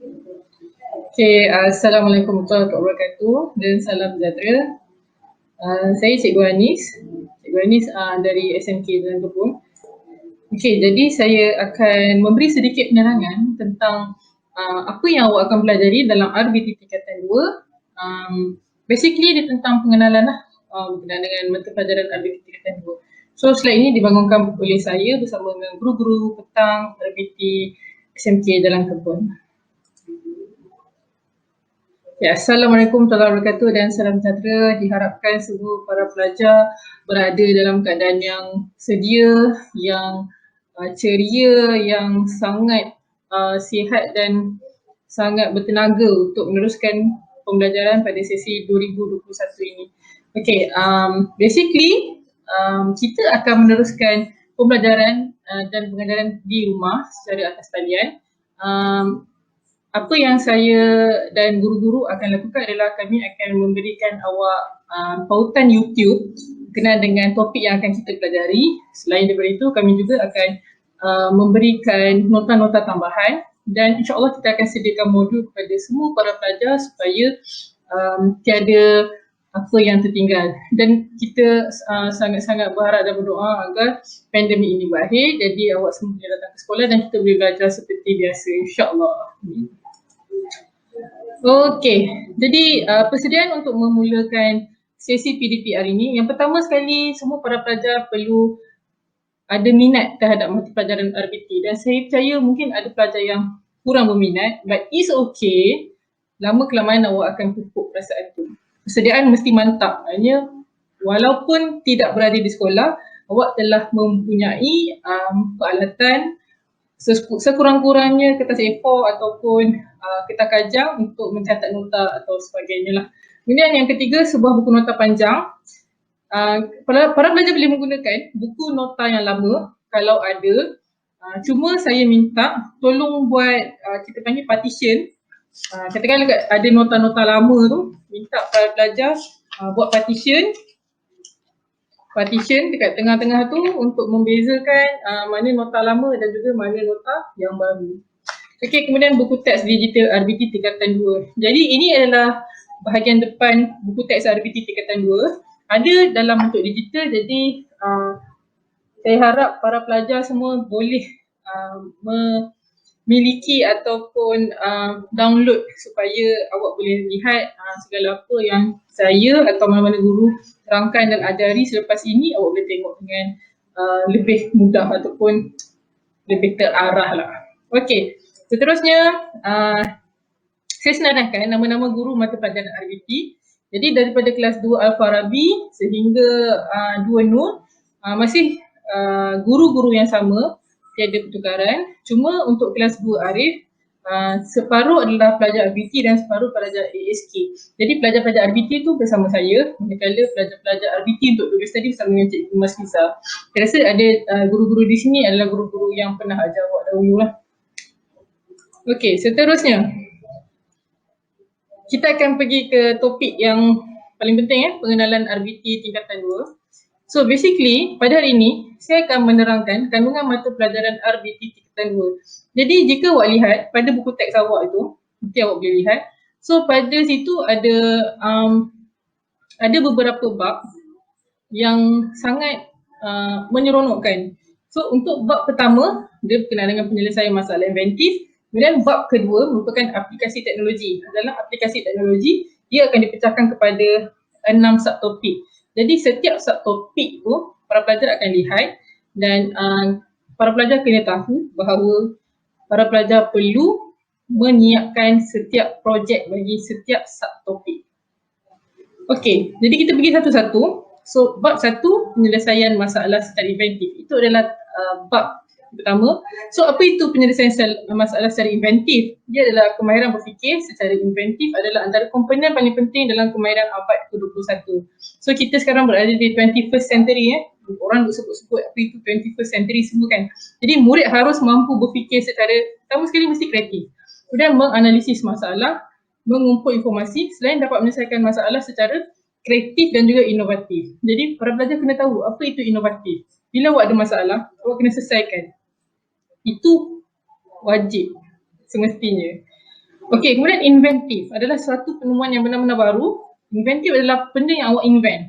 Okay, Assalamualaikum warahmatullahi wabarakatuh dan salam sejahtera. Saya Cikgu Anis. Cikgu Anis dari SMK Jalan Kebun. Okay, jadi saya akan memberi sedikit penerangan tentang apa yang awak akan pelajari dalam RBT tingkatan 2. Basically dia tentang pengenalan lah berkenaan dengan mata pelajaran RBT tingkatan 2. So slide ini dibangunkan oleh saya bersama dengan guru-guru petang RBT SMK Jalan Kebun. Ya, Assalamualaikum warahmatullahi wabarakatuh dan salam sejahtera. Diharapkan semua para pelajar berada dalam keadaan yang sedia, yang ceria, yang sangat sihat dan sangat bertenaga untuk meneruskan pembelajaran pada sesi 2021 ini. Okay, basically kita akan meneruskan pembelajaran dan pengajaran di rumah secara atas talian. Apa yang saya dan guru-guru akan lakukan adalah kami akan memberikan awak pautan YouTube berkenaan dengan topik yang akan kita pelajari. Selain daripada itu, kami juga akan memberikan nota-nota tambahan dan insyaAllah kita akan sediakan modul kepada semua para pelajar supaya tiada apa yang tertinggal. Dan kita sangat-sangat berharap dan berdoa agar pandemik ini berakhir, jadi awak semua boleh datang ke sekolah dan kita boleh belajar seperti biasa, insyaAllah. Okey, jadi persediaan untuk memulakan sesi PDP hari ini, yang pertama sekali semua para pelajar perlu ada minat terhadap mata pelajaran RBT dan saya percaya mungkin ada pelajar yang kurang berminat, but it's okay, lama kelamaan awak akan pupuk perasaan itu. Persediaan mesti mantap, maknanya walaupun tidak berada di sekolah, awak telah mempunyai peralatan sekurang-kurangnya kertas A4 ataupun kertas kajang untuk mencatat nota atau sebagainya lah. Kemudian yang ketiga, sebuah buku nota panjang. Para pelajar boleh menggunakan buku nota yang lama kalau ada. Cuma saya minta tolong buat kita panggil partition. Katakanlah ada nota-nota lama tu, minta para pelajar buat partition dekat tengah-tengah tu untuk membezakan mana nota lama dan juga mana nota yang baru. Okey, kemudian buku teks digital RBT tingkatan 2. Jadi ini adalah bahagian depan buku teks RBT tingkatan 2. Ada dalam bentuk digital, jadi saya harap para pelajar semua boleh memiliki ataupun download supaya awak boleh lihat segala apa yang saya atau mana-mana guru terangkan dan ajari selepas ini, awak boleh tengok dengan lebih mudah ataupun lebih terarah lah. Okey, seterusnya saya senaraikan nama-nama guru mata pelajaran RBT. Jadi daripada kelas 2 Al-Farabi sehingga 2 Nur masih guru-guru yang sama, tiada pertukaran. Cuma untuk kelas 2 Arif, separuh adalah pelajar RBT dan separuh pelajar ASK. Jadi pelajar-pelajar RBT tu bersama saya, manakala pelajar-pelajar RBT untuk tugas tadi bersama dengan Cikgu Mas Lisa. Saya rasa ada guru-guru di sini adalah guru-guru yang pernah ajar awak dahulu lah. Okey, seterusnya kita akan pergi ke topik yang paling penting, pengenalan RBT tingkatan 2. So basically pada hari ini saya akan menerangkan kandungan mata pelajaran RBT tingkatan 2. Jadi jika awak lihat pada buku teks awak itu, nanti awak boleh lihat. So pada situ ada beberapa bab yang sangat menyeronokkan. So untuk bab pertama, dia berkenaan dengan penyelesaian masalah inventif. Kemudian bab kedua merupakan aplikasi teknologi. Dalam aplikasi teknologi, dia akan dipecahkan kepada 6 subtopik. Jadi setiap subtopik tu para pelajar akan lihat dan para pelajar kena tahu bahawa para pelajar perlu menyiapkan setiap projek bagi setiap subtopik. Okey, jadi kita pergi satu-satu. So bab 1, penyelesaian masalah secara inventif. Itu adalah bab pertama. So apa itu penyelesaian masalah secara inventif? Dia adalah kemahiran berfikir secara inventif adalah antara komponen paling penting dalam kemahiran abad ke-21. So kita sekarang berada di 21st century. Orang sebut-sebut apa itu 21st century semua kan. Jadi murid harus mampu berfikir secara, pertama sekali mesti kreatif. Kemudian menganalisis masalah, mengumpul informasi selain dapat menyelesaikan masalah secara kreatif dan juga inovatif. Jadi para pelajar kena tahu apa itu inovatif. Bila awak ada masalah, awak kena selesaikan. Itu wajib semestinya. Okey, kemudian inventif adalah suatu penemuan yang benar-benar baru. Inventif adalah benda yang awak invent.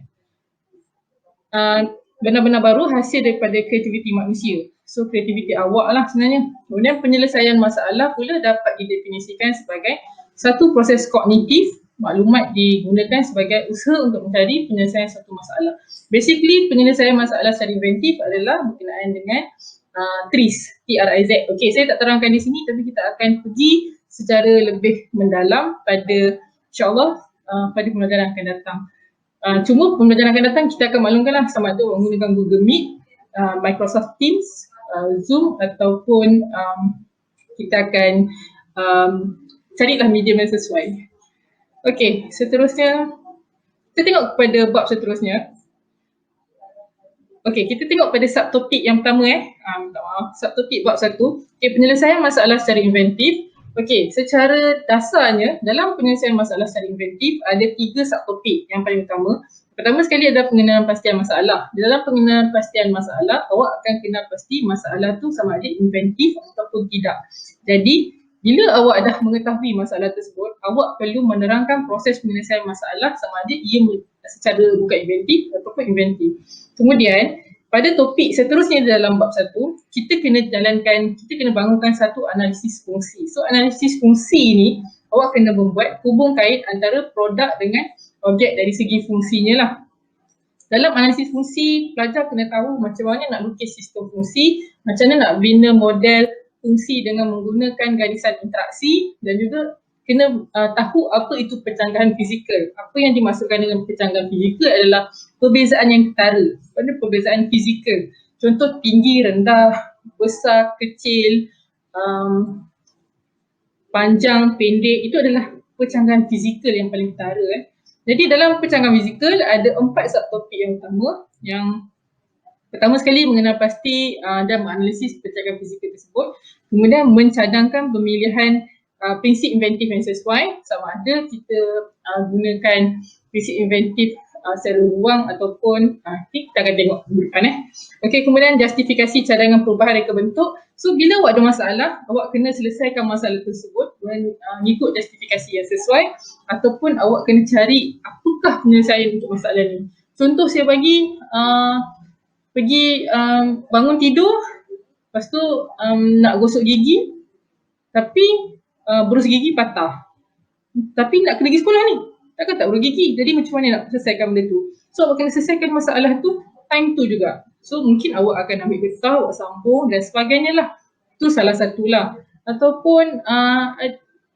Benar-benar baru hasil daripada kreativiti manusia. So kreativiti awak lah sebenarnya. Kemudian penyelesaian masalah pula dapat didefinisikan sebagai satu proses kognitif. Maklumat digunakan sebagai usaha untuk mencari penyelesaian satu masalah. Basically penyelesaian masalah secara inventif adalah berkenaan dengan TRIZ, T-R-I-Z. Okey, saya tak terangkan di sini tapi kita akan pergi secara lebih mendalam pada insyaAllah pada pembelajaran akan datang. Cuma pembelajaran akan datang kita akan maklumkanlah sama ada menggunakan Google Meet, Microsoft Teams, Zoom ataupun kita akan carilah medium yang sesuai. Okey, seterusnya kita tengok kepada bab seterusnya. Okey, kita tengok pada subtopik yang pertama minta maaf, subtopik bab 1. Okey, penyelesaian masalah secara inventif. Okey, secara dasarnya dalam penyelesaian masalah secara inventif ada 3 subtopik yang paling utama. Pertama sekali adalah pengenalan pastian masalah. Di dalam pengenalan pastian masalah, awak akan kenal pasti masalah tu sama ada inventif ataupun tidak. Jadi, bila awak dah mengetahui masalah tersebut, awak perlu menerangkan proses penyelesaian masalah sama ada ia secara bukan inventif ataupun inventif. Kemudian, pada topik seterusnya dalam bab 1, kita kena bangunkan satu analisis fungsi. So, analisis fungsi ni, awak kena membuat hubung kait antara produk dengan objek dari segi fungsinya lah. Dalam analisis fungsi, pelajar kena tahu macam mana nak lukis sistem fungsi, macam mana nak bina model fungsi dengan menggunakan garisan interaksi dan juga kena tahu apa itu pencanggahan fizikal. Apa yang dimaksudkan dengan pencanggahan fizikal adalah perbezaan yang ketara pada perbezaan fizikal. Contoh tinggi, rendah, besar, kecil, panjang, pendek, itu adalah pencanggahan fizikal yang paling ketara. Jadi dalam pencanggahan fizikal ada 4 subtopik yang utama. Yang pertama sekali mengenal pasti dan menganalisis pencanggahan fizikal tersebut. Kemudian mencadangkan pemilihan prinsip inventif yang sesuai, sama ada kita gunakan prinsip inventif secara ruang ataupun kita akan tengok depan. Okey, kemudian justifikasi cadangan perubahan reka bentuk. So bila awak ada masalah, awak kena selesaikan masalah tersebut dengan mengikut justifikasi yang sesuai ataupun awak kena cari apakah penyelesaian untuk masalah ni. Contoh saya bagi pergi bangun tidur, lepas tu nak gosok gigi tapi berus gigi patah. Tapi nak kena pergi sekolah ni, takkan tak berus gigi. Jadi macam mana nak selesaikan benda tu? So awak kena selesaikan masalah tu time tu juga. So mungkin awak akan ambil getah, awak sambung dan sebagainya lah. Tu salah satulah. Ataupun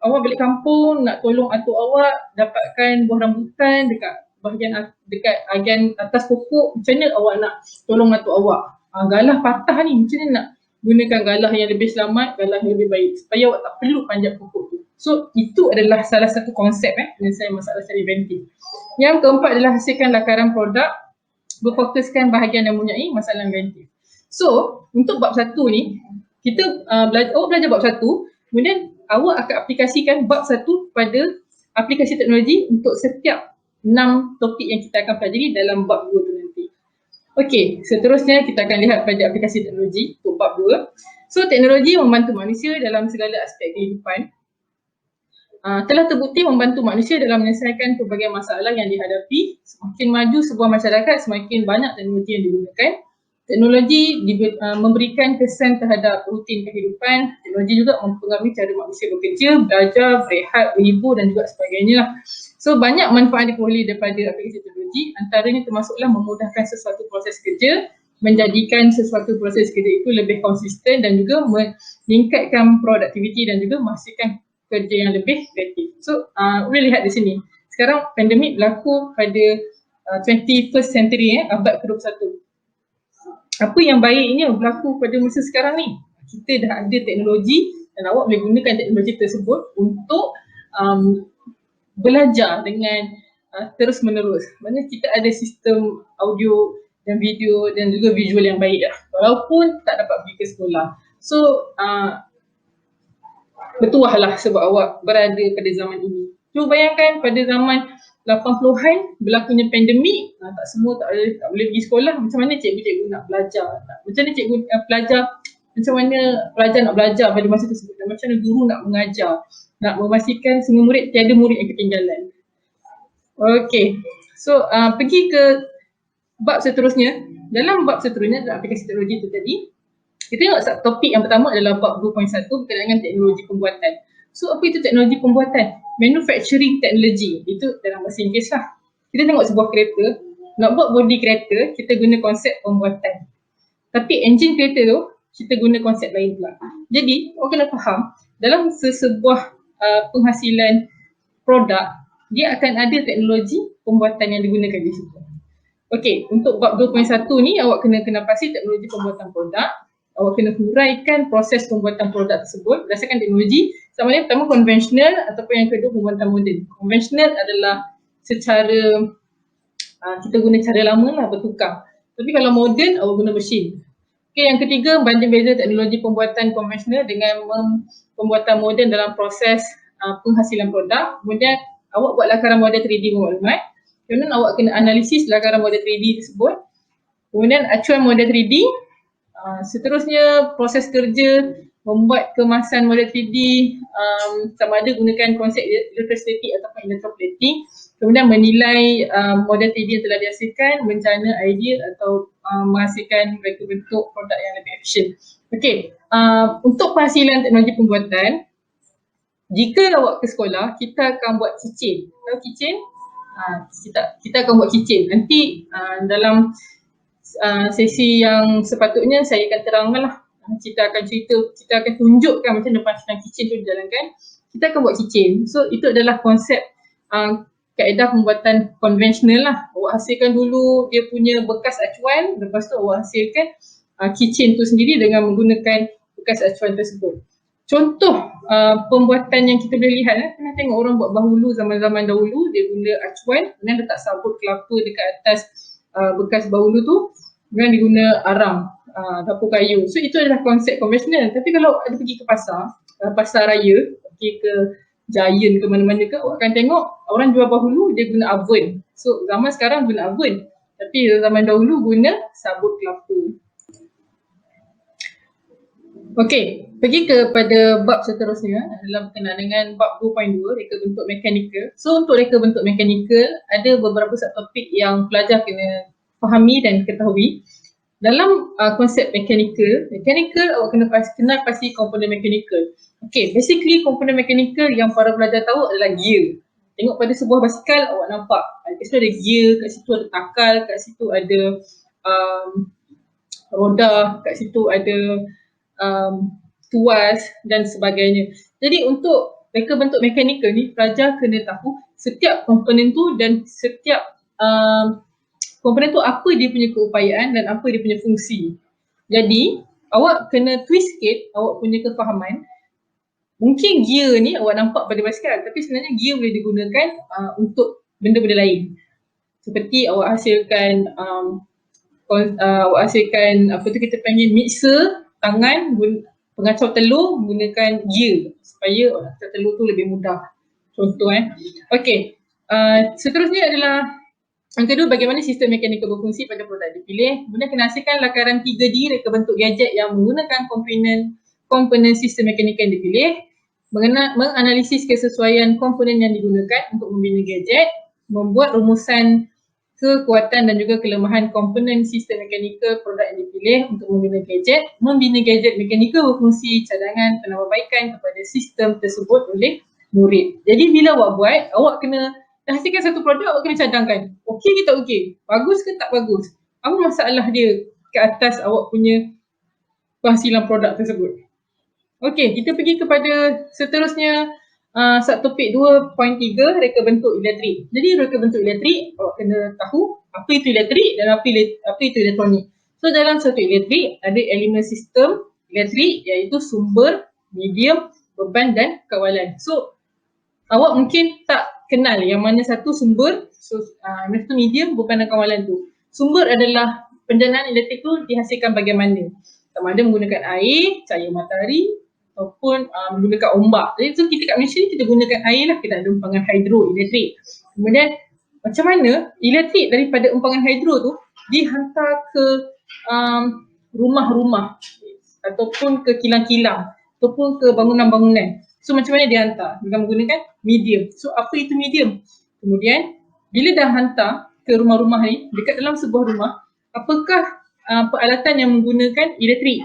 awak balik kampung nak tolong atuk awak dapatkan buah rambutan dekat bahagian atas pokok. Macam mana awak nak tolong atuk awak? Galah patah ni, macam mana nak gunakan galah yang lebih selamat, galah yang lebih baik supaya awak tak perlu panjat pokok tu. So itu adalah salah satu konsep penyelesaian masalah secara inventif. Yang keempat adalah hasilkan lakaran produk berfokuskan bahagian yang mempunyai masalah inventif. So untuk bab 1 ni kita awak belajar bab 1, kemudian awak akan aplikasikan bab 1 pada aplikasi teknologi untuk setiap 6 topik yang kita akan pelajari dalam bab 2 tu nanti. Okey, seterusnya kita akan lihat pada aplikasi teknologi untuk bab 2. So teknologi membantu manusia dalam segala aspek kehidupan. Telah terbukti membantu manusia dalam menyelesaikan pelbagai masalah yang dihadapi. Semakin maju sebuah masyarakat, semakin banyak teknologi yang digunakan. Teknologi memberikan kesan terhadap rutin kehidupan. Teknologi juga mempengaruhi cara manusia bekerja, belajar, berehat, berhibur dan juga sebagainya lah. So banyak manfaat diperoleh daripada aplikasi teknologi, antaranya termasuklah memudahkan sesuatu proses kerja, menjadikan sesuatu proses kerja itu lebih konsisten dan juga meningkatkan produktiviti dan juga menghasilkan kerja yang lebih kreatif. So boleh lihat di sini, sekarang pandemik berlaku pada 21st century, abad ke-21. Apa yang baiknya berlaku pada masa sekarang ni? Kita dah ada teknologi dan awak boleh gunakan teknologi tersebut untuk belajar dengan terus menerus. Maksudnya kita ada sistem audio dan video dan juga visual yang baik dah, walaupun tak dapat pergi ke sekolah. So bertuah lah sebab awak berada pada zaman ini. Cuba bayangkan pada zaman 80-an berlakunya pandemik, tak boleh pergi sekolah. Macam mana cikgu-cikgu nak belajar? Macam mana cikgu pelajar macam mana pelajar nak belajar pada masa tersebut dan macam mana guru nak mengajar, nak memastikan semua murid tiada murid yang ketinggalan. Okay, so pergi ke bab seterusnya. Dalam bab seterusnya dalam aplikasi teknologi itu tadi, kita tengok topik yang pertama adalah bab 2.1 berkaitan dengan teknologi pembuatan. So apa itu teknologi pembuatan? Manufacturing technology, itu dalam bahasa Inggeris lah. Kita tengok sebuah kereta, nak buat body kereta, kita guna konsep pembuatan. Tapi engine kereta tu, kita guna konsep lain pula. Jadi, orang kena faham, dalam sebuah penghasilan produk, dia akan ada teknologi pembuatan yang digunakan di situ. Okey, untuk bab 2.1 ni, awak kena pasti teknologi pembuatan produk. Awak kena huraikan proses pembuatan produk tersebut berdasarkan teknologi. Sama ada pertama konvensional ataupun yang kedua pembuatan moden. Konvensional adalah secara kita guna cara lama lah, bertukar. Tapi kalau moden, awak guna mesin. Okay, yang ketiga, banding beza teknologi pembuatan konvensional dengan pembuatan moden dalam proses penghasilan produk. Kemudian awak buat lakaran model 3D bermaklumat. Kemudian awak kena analisis lakaran model 3D tersebut. Kemudian acuan model 3D. Seterusnya proses kerja membuat kemasan model 3D, sama ada gunakan konsep electrostatic ataupun electroplating. Kemudian menilai model 3D yang telah dihasilkan, mencana idea atau menghasilkan reka bentuk produk yang lebih efisien. Okey, untuk penghasilan teknologi pembuatan, jika awak ke sekolah, kita akan buat keychain. Tahu keychain? Kita akan buat keychain. Nanti dalam sesi yang sepatutnya saya akan terangkan lah. Kita akan tunjukkan macam mana penghasilan keychain tu dijalankan. Kita akan buat keychain. So itu adalah konsep kaedah pembuatan konvensional lah. Awak hasilkan dulu dia punya bekas acuan, lepas tu awak hasilkan keychain tu sendiri dengan menggunakan bekas acuan tersebut. Contoh pembuatan yang kita boleh lihat, pernah tengok orang buat bahulu zaman-zaman dahulu, dia guna acuan, kemudian letak sabut kelapa dekat atas bekas bahulu tu, kemudian dia guna arang, dapur kayu. So itu adalah konsep konvensional. Tapi kalau ada pergi ke pasar raya, pergi ke Giant ke mana-mana ke, awak akan tengok orang jual bahulu, dia guna oven. So zaman sekarang guna oven, tapi zaman dahulu guna sabut kelapa. Okey, pergi kepada bab seterusnya adalah berkenaan dengan bab 2.2, reka bentuk mekanikal. So untuk reka bentuk mekanikal, ada beberapa subtopik yang pelajar kena fahami dan ketahui. Dalam konsep mekanikal awak kena pasti komponen mekanikal. Okay, basically komponen mekanikal yang para pelajar tahu adalah gear. Tengok pada sebuah basikal, awak nampak kat situ ada gear, kat situ ada takal, kat situ ada roda, kat situ ada tuas dan sebagainya. Jadi untuk reka bentuk mekanikal ni, pelajar kena tahu setiap komponen tu dan setiap komponen tu apa dia punya keupayaan dan apa dia punya fungsi. Jadi awak kena twist sikit awak punya kefahaman. Mungkin gear ni awak nampak pada basikal, tapi sebenarnya gear boleh digunakan untuk benda-benda lain. Seperti awak hasilkan apa tu kita panggil mixer tangan, pengacau telur menggunakan gear supaya pengacau telur tu lebih mudah. Contoh Okey. Seterusnya adalah yang kedua, bagaimana sistem mekanikal berfungsi pada produk dipilih. Kemudian kena hasilkan lakaran 3D reka bentuk gadget yang menggunakan komponen sistem mekanikal yang dipilih. Menganalisis kesesuaian komponen yang digunakan untuk membina gadget, membuat rumusan kekuatan dan juga kelemahan komponen sistem mekanikal produk yang dipilih untuk membina gadget mekanikal berfungsi cadangan penambahbaikan kepada sistem tersebut oleh murid. Jadi bila awak buat, awak kena hasilkan satu produk, awak kena cadangkan okey ke tak okey, bagus ke tak bagus, apa masalah dia ke atas awak punya penghasilan produk tersebut. Okey, kita pergi kepada seterusnya subtopik 2.3, reka bentuk elektrik. Jadi reka bentuk elektrik, awak kena tahu apa itu elektrik dan apa itu elektronik. So dalam satu elektrik ada elemen sistem elektrik iaitu sumber, medium, beban dan kawalan. So awak mungkin tak kenal yang mana satu sumber, mana satu medium, beban dan kawalan tu. Sumber adalah pendanaan elektrik tu dihasilkan bagaimana. Sama ada menggunakan air, cahaya matahari ataupun menggunakan ombak. Jadi so kita kat Malaysia ni kita gunakan air lah, kita ada empangan hidroelektrik. Kemudian macam mana elektrik daripada empangan hidro tu dihantar ke rumah-rumah. ataupun ke kilang-kilang ataupun ke bangunan-bangunan. So macam mana dia hantar? Dengan menggunakan medium. So apa itu medium? Kemudian bila dah hantar ke rumah-rumah ni, dekat dalam sebuah rumah, apakah peralatan yang menggunakan elektrik?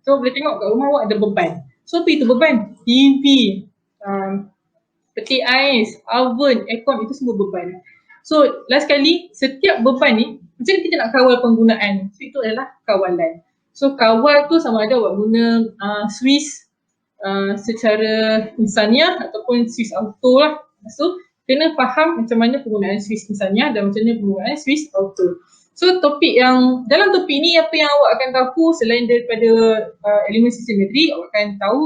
So boleh tengok kat rumah awak ada beban. So apa itu beban? TV, peti ais, oven, aircon, itu semua beban. So last kali, setiap beban ni, macam mana kita nak kawal penggunaan? So itu adalah kawalan. So kawal tu sama ada awak guna Swiss secara insaniah ataupun Swiss auto lah. So kena faham macam mana penggunaan Swiss insaniah dan macam mana penggunaan Swiss auto. So topik yang, dalam topik ni apa yang awak akan tahu selain daripada elemen simetri, awak akan tahu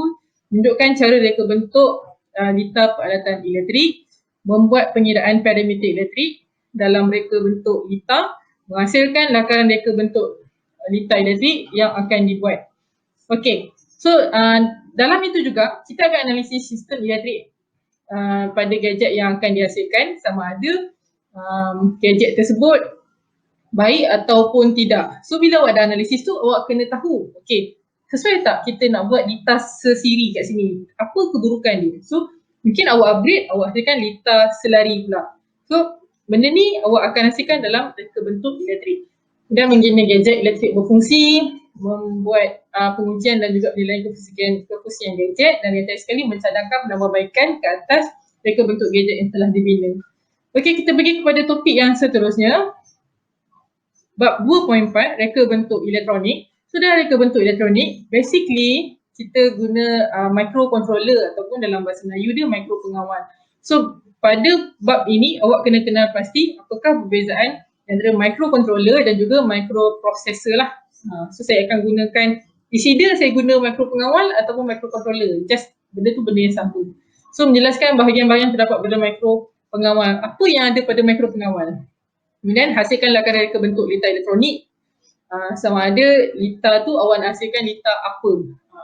menunjukkan cara reka bentuk lita peralatan elektrik, membuat pengiraan parameter elektrik dalam reka bentuk lita, menghasilkan lakaran reka bentuk lita elektrik yang akan dibuat. Okey, so dalam itu juga kita akan analisis sistem elektrik pada gadget yang akan dihasilkan, sama ada gadget tersebut baik ataupun tidak. So bila awak dah analisis tu, awak kena tahu, okey, sesuai tak kita nak buat lita sesiri kat sini? Apa keburukan dia? So mungkin awak upgrade, awak hasilkan lita selari pula. So benda ni awak akan hasilkan dalam reka bentuk elektrik. Dan mengguna gadget elektrik berfungsi, membuat pengujian dan juga penilaian kefusian gadget, dan yang terakhir sekali mencadangkan penambahbaikan ke atas reka bentuk gadget yang telah dibina. Okey, kita pergi kepada topik yang seterusnya. Bab 2.4, reka bentuk elektronik. So dalam reka bentuk elektronik, basically kita guna microcontroller ataupun dalam bahasa Melayu dia mikro pengawal. So pada bab ini awak kena kenal pasti apakah perbezaan antara microcontroller dan juga microprocessor lah. So saya akan gunakan, either saya guna mikro pengawal ataupun microcontroller. Just benda tu benda yang sama. So menjelaskan bahagian-bahagian terdapat pada mikro pengawal. Apa yang ada pada mikro pengawal? Kemudian hasilkan lakaran reka bentuk lita elektronik. Sama ada lita tu awak nak hasilkan lita apa?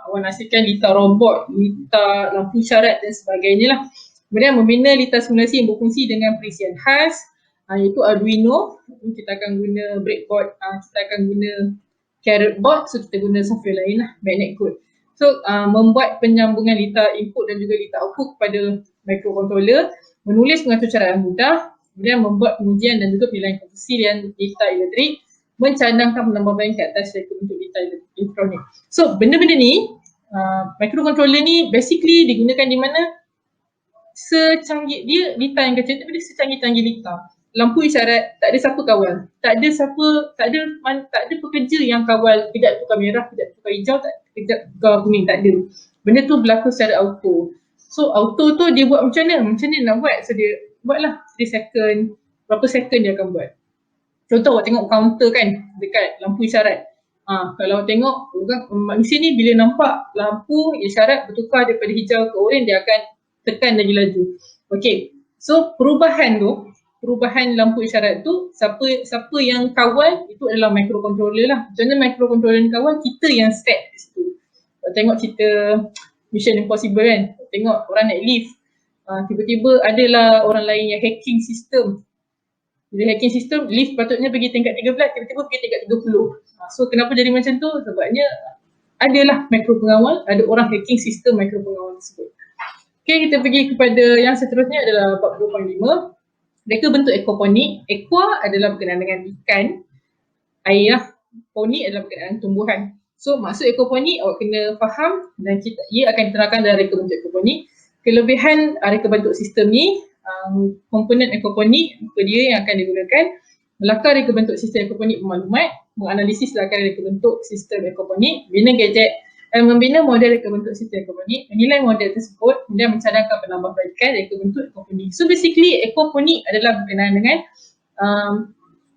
Awak nak hasilkan lita robot, lita lampu isyarat dan sebagainya lah. Kemudian membina lita simulasi yang berfungsi dengan perisian khas, iaitu Arduino. Kita akan guna breadboard, kita akan guna carrot board, so kita guna software lain lah, magnet code. So membuat penyambungan lita input dan juga lita output kepada microcontroller, menulis pengatur cara yang mudah, kemudian membuat pengujian dan juga penilaian kefusian lita elektrik, mencadangkan penambahbaikan ke atas reka bentuk lita elektronik. So benda-benda ni, microcontroller ni basically digunakan di mana secanggih, dia lita yang kecil tapi dia secanggih-canggih lita. Lampu isyarat, tak ada siapa kawal. Tak ada pekerja yang kawal, kejap tukar merah, kejap tukar hijau, kejap tukar kuning, tak ada. Benda tu berlaku secara auto. So auto tu dia buat macam mana? Macam mana nak buat? So dia buatlah 3 second, berapa second dia akan buat. Contoh awak tengok counter kan dekat lampu isyarat. Kalau awak tengok manusia ni bila nampak lampu isyarat bertukar daripada hijau ke oranye, dia akan tekan lagi laju. Okey. So perubahan lampu isyarat tu, siapa yang kawal itu adalah microcontroller lah. Macam mana microcontroller ni kawal? Kita yang set di situ. Tengok cerita Mission Impossible kan, tengok orang naik lift, tiba-tiba adalah orang lain yang hacking sistem. Bila hacking sistem, lift patutnya pergi tingkat 13, tiba-tiba pergi tingkat 30. So kenapa jadi macam tu? Sebabnya adalah mikro pengawal, ada orang hacking sistem mikro pengawal tersebut. Okay, kita pergi kepada yang seterusnya adalah bab 2.5, reka bentuk aquaponik. Aqua adalah berkenaan dengan ikan, air lah. Ponik adalah berkenaan tumbuhan. So maksud aquaponik awak kena faham dan ia akan diterangkan dalam reka bentuk aquaponik. Kelebihan reka bentuk sistem ni, komponen aquaponik, dia yang akan digunakan melakar reka bentuk sistem aquaponik bermaklumat, menganalisis lakaran reka bentuk sistem aquaponik, membina model reka bentuk sistem aquaponik, menilai model tersebut, kemudian mencadangkan penambahbaikan reka bentuk aquaponik. So basically aquaponik adalah berkenaan dengan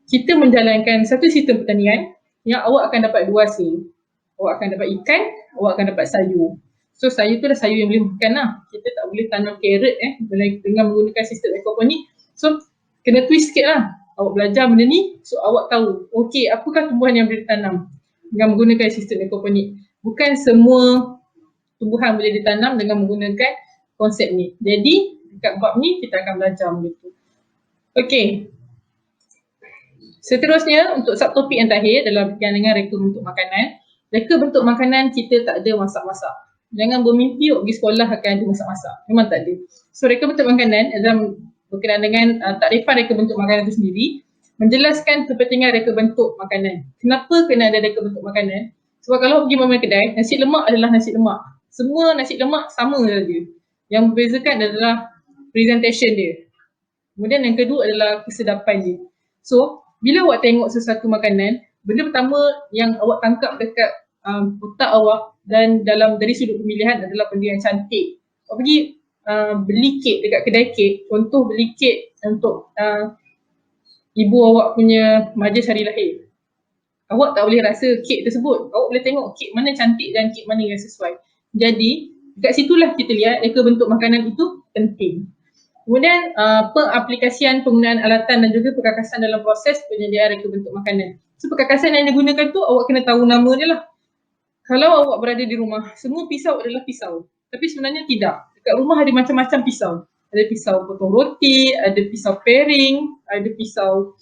kita menjalankan satu sistem pertanian yang awak akan dapat 2 hasil. Awak akan dapat ikan, awak akan dapat sayur. So sayur tu dah sayur yang boleh makan lah. Kita tak boleh tanam carrot dengan menggunakan sistem aquaponik. So kena twist sikit lah. Awak belajar benda ni, so awak tahu, okey, apakah tumbuhan yang boleh ditanam dengan menggunakan sistem aquaponik. Bukan semua tumbuhan boleh ditanam dengan menggunakan konsep ni. Jadi dekat bab ni kita akan belajar benda tu. Okey. Seterusnya untuk subtopik yang terakhir adalah berkaitan dengan reka bentuk makanan. reka bentuk makanan kita tak ada masak-masak. Jangan bermimpi pergi sekolah akan ada masak-masak. Memang tak ada. So reka bentuk makanan adalah berkenaan dengan takrifan reka bentuk makanan itu sendiri, menjelaskan kepentingan reka bentuk makanan. Kenapa kena ada reka bentuk makanan? Sebab kalau pergi mana kedai, nasi lemak adalah nasi lemak. Semua nasi lemak sama saja. Yang membezakan adalah presentation dia. Kemudian yang kedua adalah kesedapan dia. So, bila awak tengok sesuatu makanan, benda pertama yang awak tangkap dekat otak awak dan dari sudut pemilihan adalah benda yang cantik. Awak pergi beli kek dekat kedai kek, contoh beli kek untuk ibu awak punya majlis hari lahir. Awak tak boleh rasa kek tersebut. Awak boleh tengok kek mana cantik dan kek mana yang sesuai. Jadi, dekat situlah kita lihat reka bentuk makanan itu penting. Kemudian pengaplikasian penggunaan alatan dan juga perkakasan dalam proses penyediaan reka bentuk makanan. So perkakasan yang digunakan tu awak kena tahu nama dia lah. Kalau awak berada di rumah, semua pisau adalah pisau. Tapi sebenarnya tidak. Dekat rumah ada macam-macam pisau. Ada pisau potong roti, ada pisau paring, ada pisau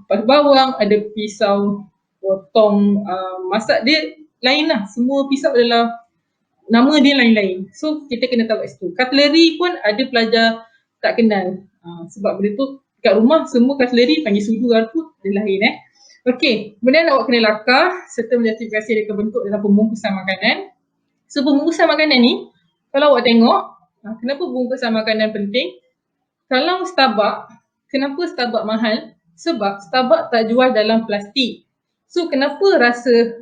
kupas bawang, ada pisau potong masak. Dia lain lah. Semua pisau adalah nama dia lain-lain. So kita kena tahu kat situ. Cutlery pun ada pelajar tak kenal. Sebab benda tu kat rumah semua cutlery panggil sudu garpu dia lain Okey, kemudian awak kena lakar serta menjustifikasi reka bentuk dalam pembungkusan makanan. So pembungkusan makanan ni kalau awak tengok, kenapa pembungkusan makanan penting? Kalau Starbucks, kenapa Starbucks mahal? Sebab Starbucks tak jual dalam plastik. So kenapa rasa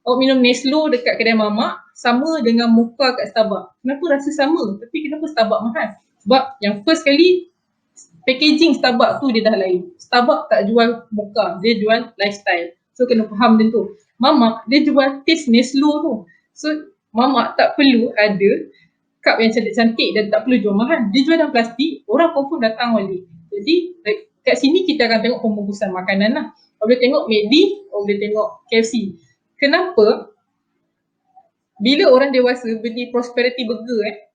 awak minum Neslo dekat kedai mamak sama dengan mocha kat Starbucks? Kenapa rasa sama? Tapi kenapa Starbucks mahal? Sebab yang first kali packaging Starbucks tu dia dah lain. Starbucks tak jual mocha, dia jual lifestyle. So kena faham dia tu. Mamak dia jual taste Neslo tu. So mamak tak perlu ada cup yang cantik-cantik dan tak perlu jual mahal. Dia jual dalam plastik, orang confirm datang balik. Jadi kat sini kita akan tengok pembungkusan makanan lah. Awak boleh tengok McD, awak boleh tengok KFC. Kenapa bila orang dewasa beli Prosperity Burger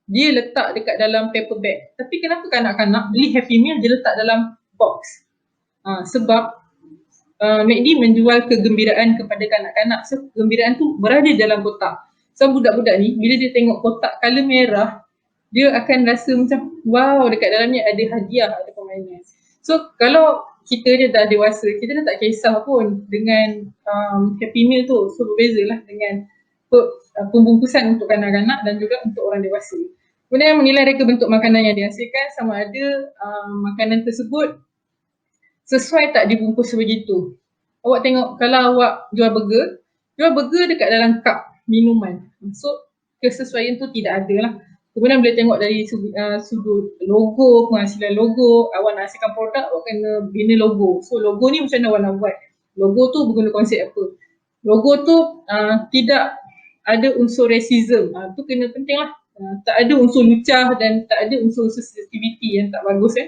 dia letak dekat dalam paper bag. Tapi kenapa kanak-kanak beli Happy Meal dia letak dalam box? Sebab McD menjual kegembiraan kepada kanak-kanak. So kegembiraan tu berada dalam kotak. So budak-budak ni bila dia tengok kotak color merah, dia akan rasa macam wow, dekat dalamnya ada hadiah, ada permainan. So kalau kita dia dah dewasa, kita dah tak kisah pun dengan Happy Meal tu. So berbezalah dengan pembungkusan untuk kanak-kanak dan juga untuk orang dewasa. Kemudian menilai reka bentuk makanan yang dihasilkan sama ada makanan tersebut sesuai tak dibungkus sebegitu. Awak tengok kalau awak jual burger dekat dalam cup minuman. So kesesuaian tu tidak ada lah. Kemudian boleh tengok dari sudut logo, penghasilan logo. Awak nak hasilkan produk, awak kena bina logo. So logo ni macam mana awak nak buat? Logo tu berguna konsep apa? Logo tu tidak ada unsur racism. Tu kena penting lah. Tak ada unsur lucah dan tak ada unsur sensitivity yang tak bagus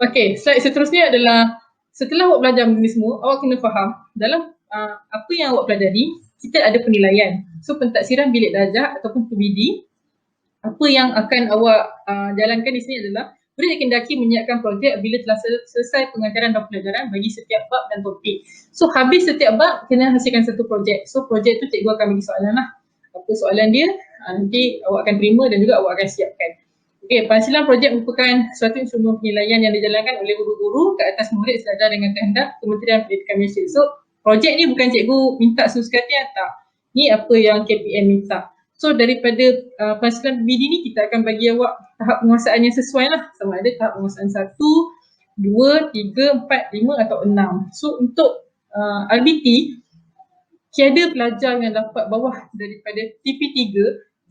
Okey, slide seterusnya adalah setelah awak belajar benda ni semua, awak kena faham dalam apa yang awak pelajari, kita ada penilaian. So pentaksiran bilik darjah ataupun PBD, apa yang akan awak jalankan di sini adalah Projek Kendaki menyiapkan projek bila telah selesai pengajaran dan pelajaran bagi setiap bab dan topik. So habis setiap bab kena hasilkan satu projek. So projek tu cikgu akan bagi soalan lah. Apa soalan dia, nanti awak akan terima dan juga awak akan siapkan. Okey, penghasilan projek merupakan suatu instrumen penilaian yang dijalankan oleh guru-guru ke atas murid sejajar dengan kehendak Kementerian Pendidikan Malaysia. So projek ni bukan cikgu minta suka hati, tak. Ni apa yang KPM minta. So daripada penghasilan PBD ni kita akan bagi awak tahap penguasaan yang sesuai lah. Sama ada tahap penguasaan 1, 2, 3, 4, 5 atau 6. So untuk RBT, tiada pelajar yang dapat bawah daripada TP3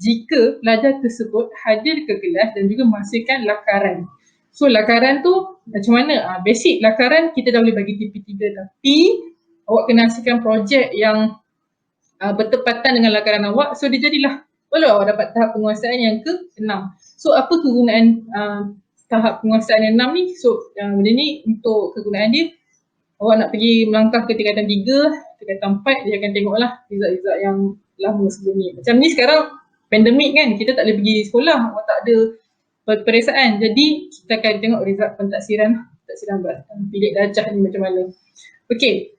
jika pelajar tersebut hadir ke kelas dan juga menghasilkan lakaran. So lakaran tu macam mana? Basic lakaran kita dah boleh bagi TP3, tapi awak kena hasilkan projek yang bertepatan dengan lakaran awak. So dia jadilah walau awak dapat tahap penguasaan yang ke-6. So apa kegunaan tahap penguasaan yang 6 ni? So benda ni untuk kegunaan dia, awak nak pergi melangkah ke tingkatan 3, tingkatan 4, dia akan tengoklah result-result yang lama sebelum ni. Macam ni sekarang pandemik kan, kita tak boleh pergi sekolah, awak tak ada peperiksaan. Jadi kita akan tengok result pentaksiran bilik darjah ni macam mana. Okey,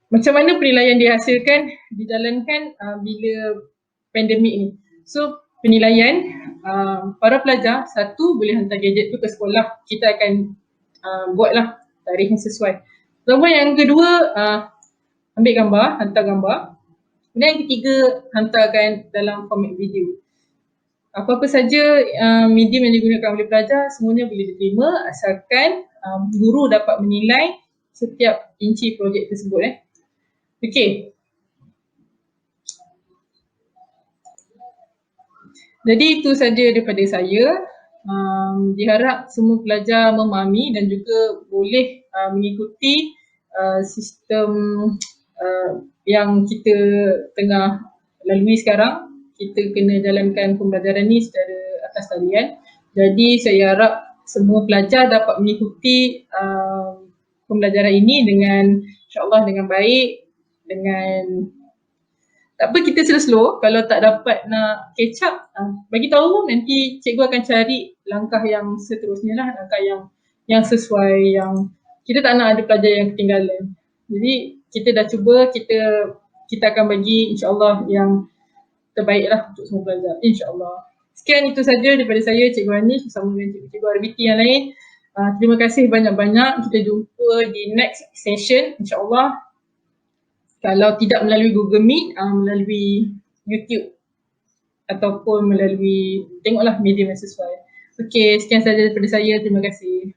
macam mana penilaian dihasilkan, dijalankan bila pandemik ni. So penilaian, para pelajar, satu boleh hantar gadget tu ke sekolah, kita akan buatlah tarikh yang sesuai. Lalu yang kedua, ambil gambar, hantar gambar. Kemudian yang ketiga, hantarkan dalam format video. Apa-apa saja medium yang digunakan oleh pelajar, semuanya boleh diterima asalkan guru dapat menilai setiap inci projek tersebut. Okey. Jadi itu saja daripada saya. Diharap semua pelajar memahami dan juga boleh mengikuti sistem yang kita tengah lalui sekarang. Kita kena jalankan pembelajaran ni secara atas talian. Jadi saya harap semua pelajar dapat mengikuti pembelajaran ini dengan insyaAllah dengan baik, dengan tak apa kita slow-slow, kalau tak dapat nak catch up, bagi tahu, nanti cikgu akan cari langkah yang seterusnya lah, langkah yang sesuai, yang kita tak nak ada pelajar yang ketinggalan. Jadi kita dah cuba, kita akan bagi insyaAllah yang terbaik lah untuk semua pelajar, insyaAllah. Sekian itu saja daripada saya, Cikgu Anish bersama dengan Cikgu RBT yang lain. Terima kasih banyak-banyak, kita jumpa di next session insyaAllah. Kalau tidak melalui Google Meet, melalui YouTube ataupun melalui, tengoklah medium yang sesuai. Okey, sekian saja daripada saya. Terima kasih.